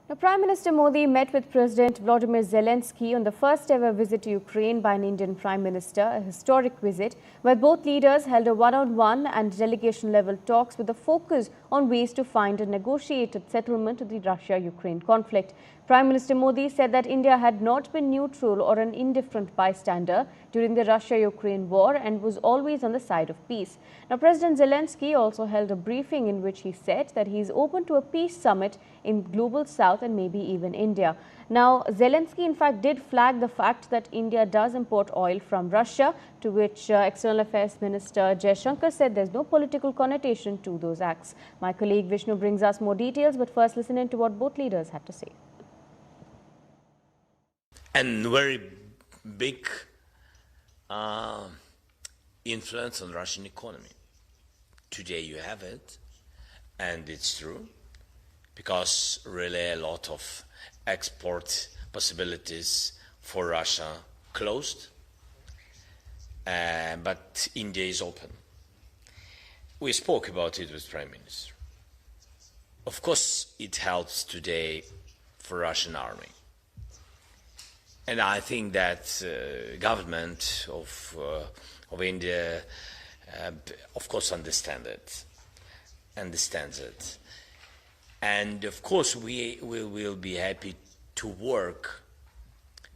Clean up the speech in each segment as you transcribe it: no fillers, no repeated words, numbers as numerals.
Now, Prime Minister Modi met with President Volodymyr Zelenskyy on the first ever visit to Ukraine by an Indian Prime Minister, a historic visit where both leaders held a one-on-one and delegation-level talks with a focus on ways to find a negotiated settlement to the Russia-Ukraine conflict. Prime Minister Modi said that India had not been neutral or an indifferent bystander during the Russia-Ukraine war and was always on the side of peace. Now, President Zelenskyy also held a briefing in which he said that he is open to a peace summit in Global South and maybe even India. Now, Zelenskyy in fact did flag the fact that India does import oil from Russia, to which External Affairs Minister Jaishankar said there's no political connotation to those acts. My colleague Vishnu brings us more details, but first listen in to what both leaders had to say. And very big influence on Russian economy. Today you have it, and it's true, because really a lot of export possibilities for Russia closed, but India is open. We spoke about it with Prime Minister. Of course, it helps today for Russian army. And I think that government of India, of course, understands it. And of course, we will be happy to work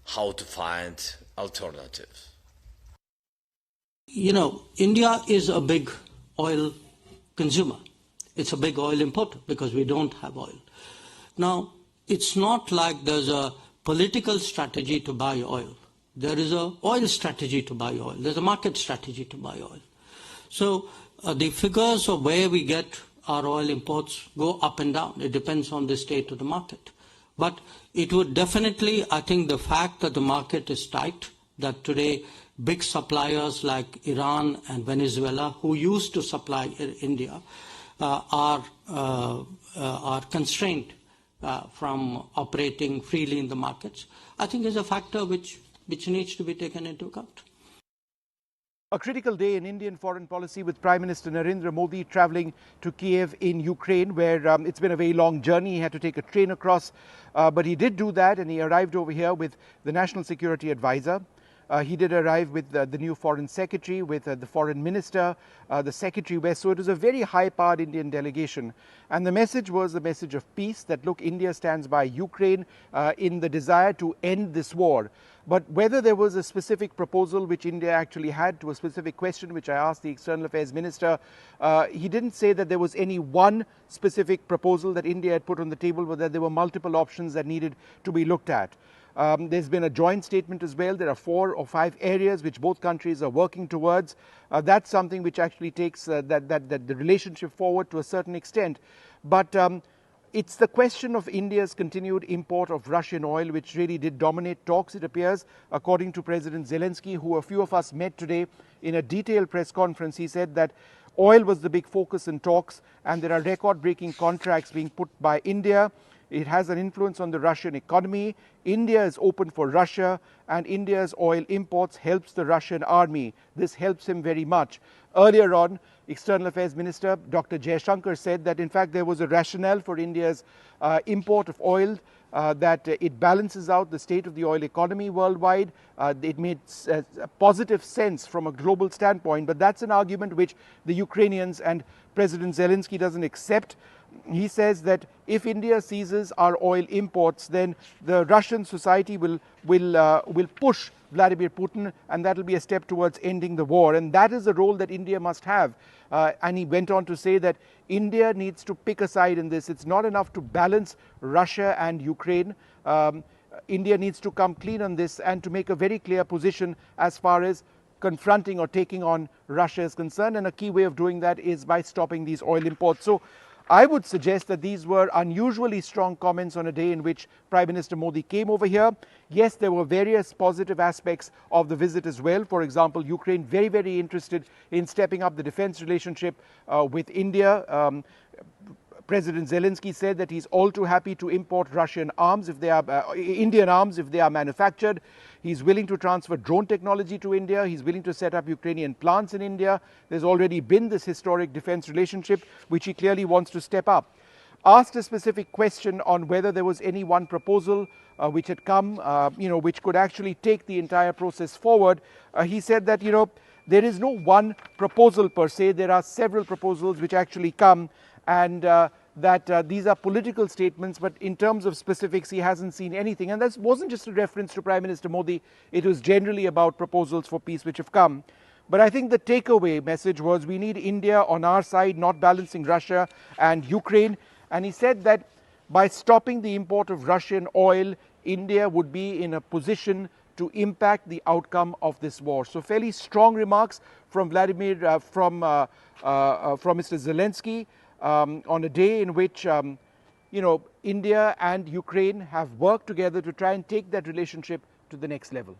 how to find alternatives. You know, India is a big oil consumer. It's a big oil importer because we don't have oil. Now, it's not like there's a political strategy to buy oil. There is an oil strategy to buy oil. There's a market strategy to buy oil. So the figures of where we get our oil imports go up and down. It depends on the state of the market. But it would definitely, I think the fact that the market is tight, that today big suppliers like Iran and Venezuela, who used to supply India, are constrained from operating freely in the markets, I think is a factor which needs to be taken into account. A critical day in Indian foreign policy with Prime Minister Narendra Modi travelling to Kyiv in Ukraine, where it's been a very long journey. He had to take a train across, but he did do that, and he arrived over here with the National Security Advisor. He did arrive with the new Foreign Secretary, with the Foreign Minister, the Secretary West. So it was a very high-powered Indian delegation. And the message was the message of peace, that look, India stands by Ukraine in the desire to end this war. But whether there was a specific proposal which India actually had to a specific question, which I asked the External Affairs Minister, he didn't say that there was any one specific proposal that India had put on the table, but that there were multiple options that needed to be looked at. There's been a joint statement as well. There are 4 or 5 areas which both countries are working towards. That's something which actually takes the relationship forward to a certain extent. But it's the question of India's continued import of Russian oil which really did dominate talks, it appears. According to President Zelenskyy, who a few of us met today in a detailed press conference, he said that oil was the big focus in talks, and there are record-breaking contracts being put by India. It has an influence on the Russian economy. India is open for Russia, and India's oil imports helps the Russian army. This helps him very much. Earlier on, External Affairs Minister Dr. Jaishankar said that in fact there was a rationale for India's import of oil, that it balances out the state of the oil economy worldwide. It made positive sense from a global standpoint, but that's an argument which the Ukrainians and President Zelenskyy doesn't accept. He says that if India seizes our oil imports, then the Russian society will push Vladimir Putin, and that will be a step towards ending the war. And that is the role that India must have. And he went on to say that India needs to pick a side in this. It's not enough to balance Russia and Ukraine. India needs to come clean on this and to make a very clear position as far as confronting or taking on Russia is concerned. And a key way of doing that is by stopping these oil imports. So I would suggest that these were unusually strong comments on a day in which Prime Minister Modi came over here. Yes, there were various positive aspects of the visit as well. For example, Ukraine very, very interested in stepping up the defense relationship with India. President Zelenskyy said that he's all too happy to import Russian arms if they are Indian arms if they are manufactured. He's willing to transfer drone technology to India. He's willing to set up Ukrainian plants in India. There's already been this historic defense relationship which he clearly wants to step up. asked a specific question on whether there was any one proposal which had come, which could actually take the entire process forward, he said that, there is no one proposal per se. There are several proposals which actually come, and that these are political statements, but in terms of specifics, he hasn't seen anything. And that wasn't just a reference to Prime Minister Modi. It was generally about proposals for peace which have come. But I think the takeaway message was we need India on our side, not balancing Russia and Ukraine. And he said that by stopping the import of Russian oil, India would be in a position to impact the outcome of this war. So fairly strong remarks from from Mr. Zelenskyy on a day in which, India and Ukraine have worked together to try and take that relationship to the next level.